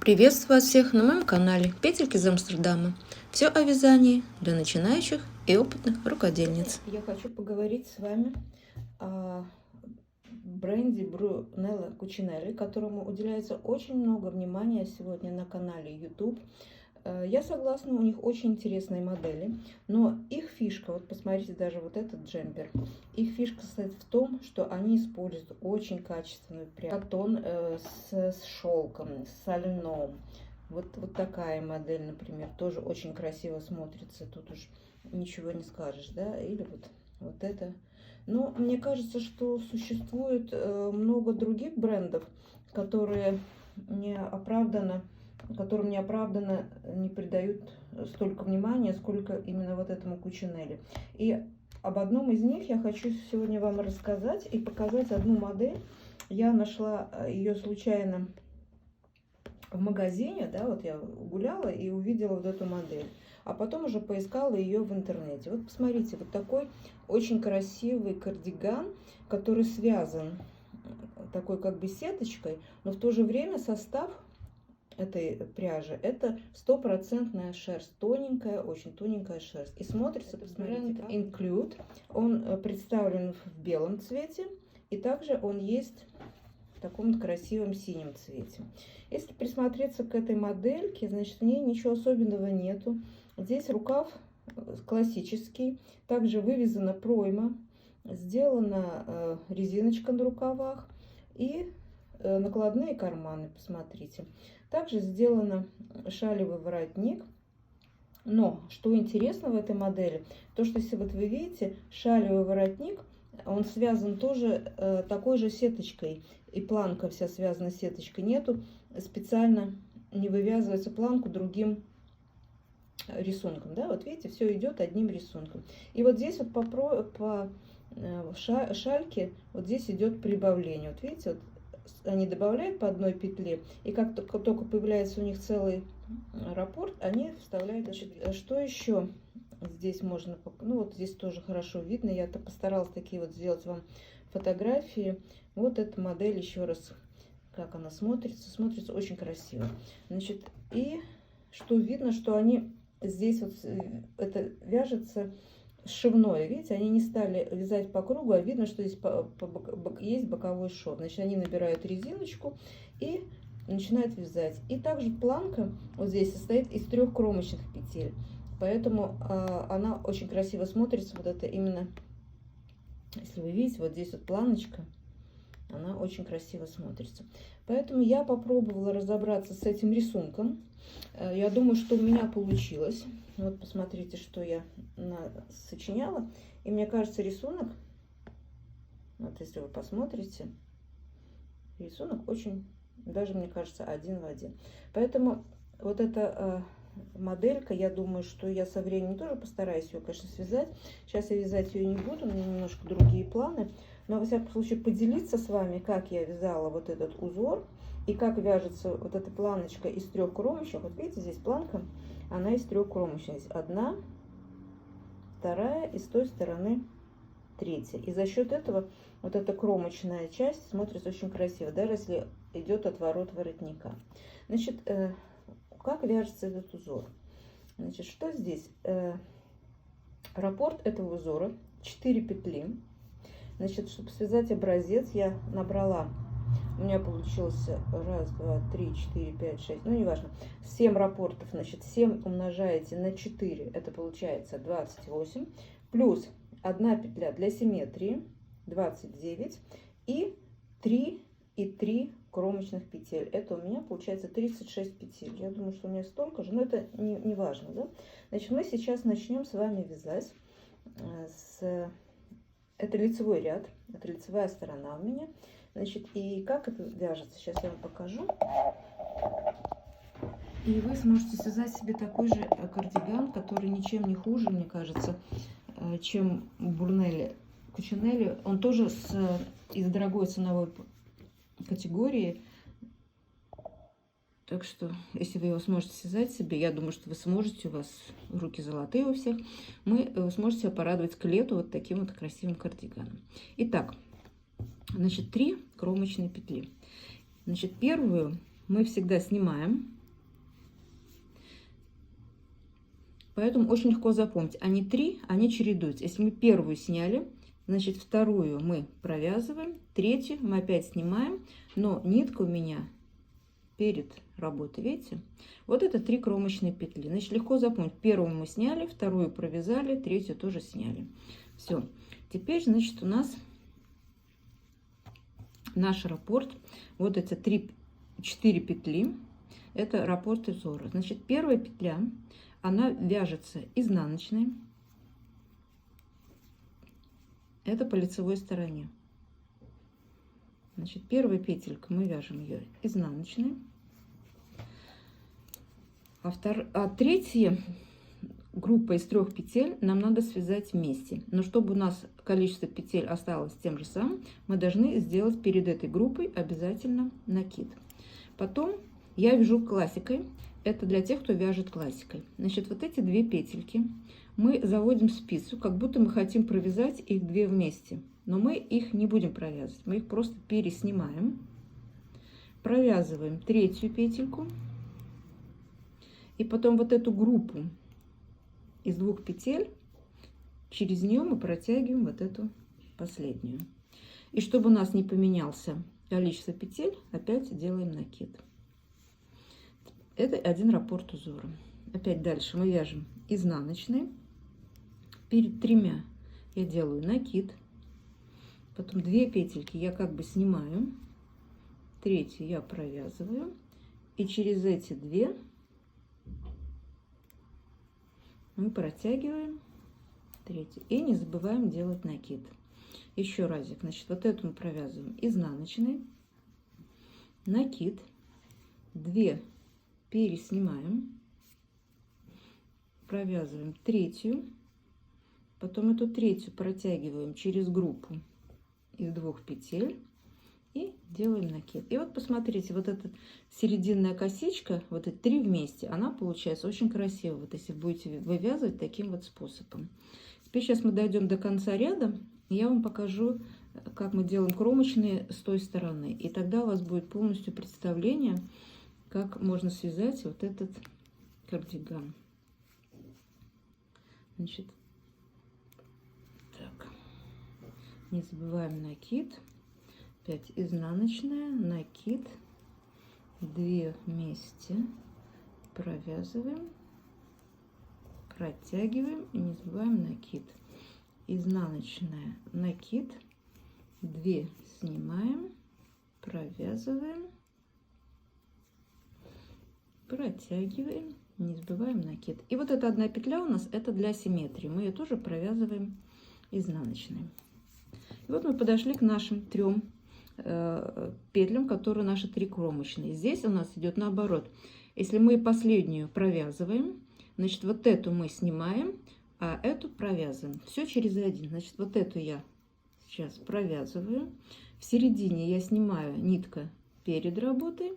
Приветствую вас всех на моем канале Петельки из Амстердама. Все о вязании для начинающих и опытных рукодельниц. Я хочу поговорить с вами о бренде Brunello Cucinelli, которому уделяется очень много внимания сегодня на канале YouTube. Я согласна, у них очень интересные модели, но их фишка, вот посмотрите, даже вот этот джемпер, их фишка состоит в том, что они используют очень качественную пряжу, катон с шелком, с льном. Вот такая модель, например, тоже очень красиво смотрится, тут уж ничего не скажешь, да, или вот это. Но мне кажется, что существует много других брендов, которым неоправданно не придают столько внимания, сколько именно вот этому Cucinelli. И об одном из них я хочу сегодня вам рассказать и показать одну модель. Я нашла ее случайно в магазине, да, вот я гуляла и увидела вот эту модель, а потом уже поискала ее в интернете. Вот посмотрите, вот такой очень красивый кардиган, который связан такой как бы сеточкой, но в то же время состав этой пряжи это 100% шерсть, тоненькая, очень тоненькая шерсть. И смотрится, посмотрите, Include, он представлен в белом цвете, и также он есть в таком красивом синем цвете. Если присмотреться к этой модельке, значит, в ней ничего особенного нету. Здесь рукав классический, также вывязана пройма, сделана резиночка на рукавах и накладные карманы, посмотрите. Также сделано шалевый воротник. Но что интересно в этой модели, то что если вот вы видите, шалевый воротник, он связан тоже такой же сеточкой, и планка вся связана сеточкой. Нету, специально не вывязывается планку другим рисунком, да, вот видите, все идет одним рисунком. И вот здесь вот по шальке вот здесь идет прибавление, вот видите, вот они добавляют по одной петле, и как только появляется у них целый раппорт, они вставляют. Значит, что еще здесь можно, ну вот здесь тоже хорошо видно, я постаралась такие вот сделать вам фотографии. Вот эта модель, еще раз, как она смотрится очень красиво. Значит, и что видно, что они здесь вот это вяжется сшивное, видите, они не стали вязать по кругу, а видно, что здесь есть боковой шов. Значит, они набирают резиночку и начинают вязать. И также планка вот здесь состоит из 3 кромочных петель, поэтому она очень красиво смотрится. Вот это именно, если вы видите, вот здесь вот планочка, она очень красиво смотрится. Поэтому я попробовала разобраться с этим рисунком. Я думаю, что у меня получилось. Вот посмотрите, что я сочиняла. И мне кажется, рисунок, вот если вы посмотрите, рисунок очень, даже мне кажется, один в один. Поэтому вот эта моделька, я думаю, что я со временем тоже постараюсь ее, конечно, связать. Сейчас я вязать ее не буду, у меня немножко другие планы. Но, во всяком случае, поделиться с вами, как я вязала вот этот узор и как вяжется вот эта планочка из 3 кромочек. Вот видите, здесь планка, она из 3 кромочек. Здесь 1, 2 и с той стороны 3. И за счет этого вот эта кромочная часть смотрится очень красиво, даже если идет отворот воротника. Значит, как вяжется этот узор? Значит, что здесь? Раппорт этого узора 4 петли. Значит, чтобы связать образец, я набрала, у меня получилось 1, 2, 3, 4, 5, 6, ну неважно, 7 раппортов. Значит, 7 умножаете на 4, это получается 28, плюс 1 петля для симметрии, 29, и 3 и 3 кромочных петель. Это у меня получается 36 петель. Я думаю, что у меня столько же, но это не важно, да? Значит, мы сейчас начнем с вами вязать это лицевой ряд, это лицевая сторона у меня. Значит, и как это вяжется, сейчас я вам покажу. И вы сможете связать себе такой же кардиган, который ничем не хуже, мне кажется, чем Brunello Cucinelli. Он тоже из дорогой ценовой категории. Так что, если вы его сможете связать себе, я думаю, что вы сможете, у вас руки золотые у всех, вы сможете себя порадовать к лету вот таким вот красивым кардиганом. Итак, значит, 3 кромочные петли. Значит, первую мы всегда снимаем Поэтому очень легко запомнить. Они 3, они чередуются. Если мы первую сняли, значит вторую мы провязываем, третью мы опять снимаем, но нитка у меня перед работой, видите? Вот это 3 кромочные петли. Значит, легко запомнить. Первую мы сняли, вторую провязали, третью тоже сняли. Все. Теперь, значит, у нас наш раппорт. Вот эти 4 петли. Это раппорт узора. Значит, первая петля, она вяжется изнаночной. Это по лицевой стороне. Значит, первая петелька, мы вяжем ее изнаночной. А третья группа из 3 петель нам надо связать вместе. Но чтобы у нас количество петель осталось тем же самым, мы должны сделать перед этой группой обязательно накид. Потом я вяжу классикой. Это для тех, кто вяжет классикой. Значит, вот эти 2 петельки мы заводим спицу, как будто мы хотим провязать их 2 вместе. Но мы их не будем провязывать. Мы их просто переснимаем. Провязываем 3-ю петельку. И потом вот эту группу из 2 петель, через нее мы протягиваем вот эту последнюю. И чтобы у нас не поменялся количество петель, опять делаем накид. Это один раппорт узора. Опять дальше мы вяжем изнаночный. Перед 3 я делаю накид. Потом 2 петельки я как бы снимаю. 3-ю я провязываю. И через эти 2 мы протягиваем 3-ю. И не забываем делать накид. Еще разик. Значит, вот эту мы провязываем изнаночной. Накид. 2 переснимаем. Провязываем 3-ю. Потом эту 3-ю протягиваем через группу из 2 петель. И делаем накид. И вот посмотрите, вот эта серединная косичка, вот эти 3 вместе, она получается очень красиво, вот если будете вывязывать таким вот способом. Теперь сейчас мы дойдем до конца ряда, и я вам покажу, как мы делаем кромочные с той стороны. И тогда у вас будет полностью представление, как можно связать вот этот кардиган. Значит, так, не забываем накид. Опять изнаночная, накид, 2 вместе провязываем, протягиваем и не забываем накид. Изнаночная, накид, 2 снимаем, провязываем, протягиваем, не забываем накид. И вот эта 1 петля у нас это для симметрии, мы ее тоже провязываем изнаночной. И вот мы подошли к нашим 3 петлям, которые наши 3 кромочные. Здесь у нас идет наоборот. Если мы последнюю провязываем, значит, вот эту мы снимаем, а эту провязываем. Все через 1. Значит, вот эту я сейчас провязываю. В середине я снимаю нитка перед работой.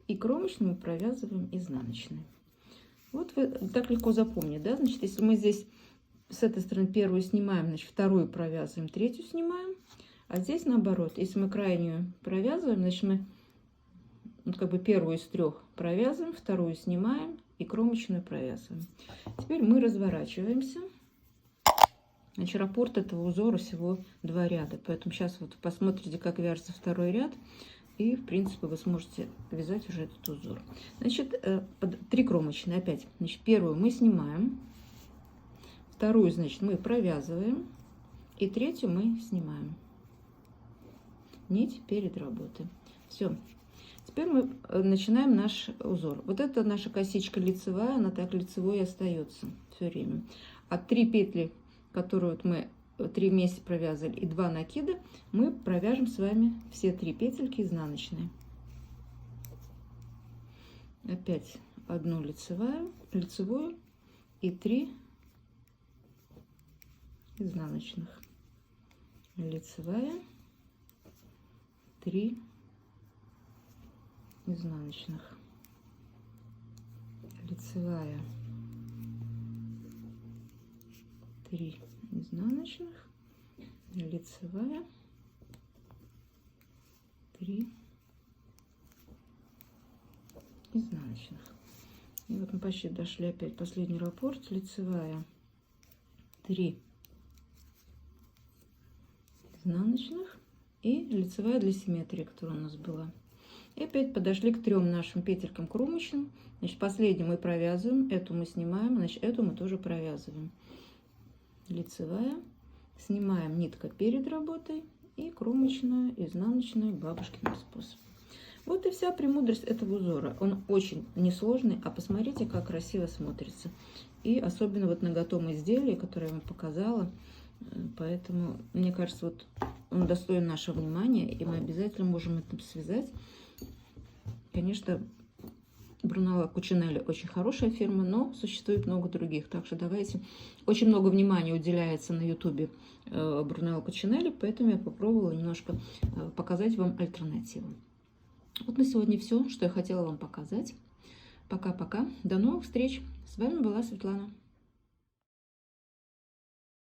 И кромочную мы провязываем изнаночной. Вот вы так легко запомнить, да? Значит, если мы здесь с этой стороны первую снимаем, значит, вторую провязываем, 3-ю снимаем. А здесь наоборот, если мы крайнюю провязываем, значит, мы как бы первую из 3 провязываем, вторую снимаем и кромочную провязываем. Теперь мы разворачиваемся. Значит, раппорт этого узора всего 2 ряда, поэтому сейчас вот посмотрите, как вяжется 2-й ряд, и в принципе вы сможете вязать уже этот узор. Значит, 3 кромочные опять. Значит, первую мы снимаем, вторую, значит, мы провязываем, и 3-ю мы снимаем. Нить перед работой. Все. Теперь мы начинаем наш узор. Вот это наша косичка лицевая, она так лицевой и остается все время. А 3 петли, которые вот мы 3 вместе провязали, и 2 накида, мы провяжем с вами все 3 петельки изнаночные. Опять 1 лицевую и 3 изнаночных. Лицевая, 3 изнаночных, лицевая, 3 изнаночных, лицевая, 3 изнаночных. И вот мы почти дошли опять последний раппорт, лицевая 3 изнаночных и лицевая для симметрии, которая у нас была. И опять подошли к 3 нашим петелькам кромочным. Значит, последнюю мы провязываем, эту мы снимаем, значит, эту мы тоже провязываем. Лицевая, снимаем нитка перед работой и кромочная, изнаночная бабушкиным способом. Вот и вся премудрость этого узора. Он очень несложный, а посмотрите, как красиво смотрится. И особенно вот на готовом изделии, которое я вам показала. Поэтому, мне кажется, вот он достоин нашего внимания, и мы обязательно можем это связать. Конечно, Брунелло Кучинелли очень хорошая фирма, но существует много других. Так что давайте. Очень много внимания уделяется на ютубе Брунелло Кучинелли, поэтому я попробовала немножко показать вам альтернативу. Вот на сегодня все, что я хотела вам показать. Пока-пока. До новых встреч. С вами была Светлана.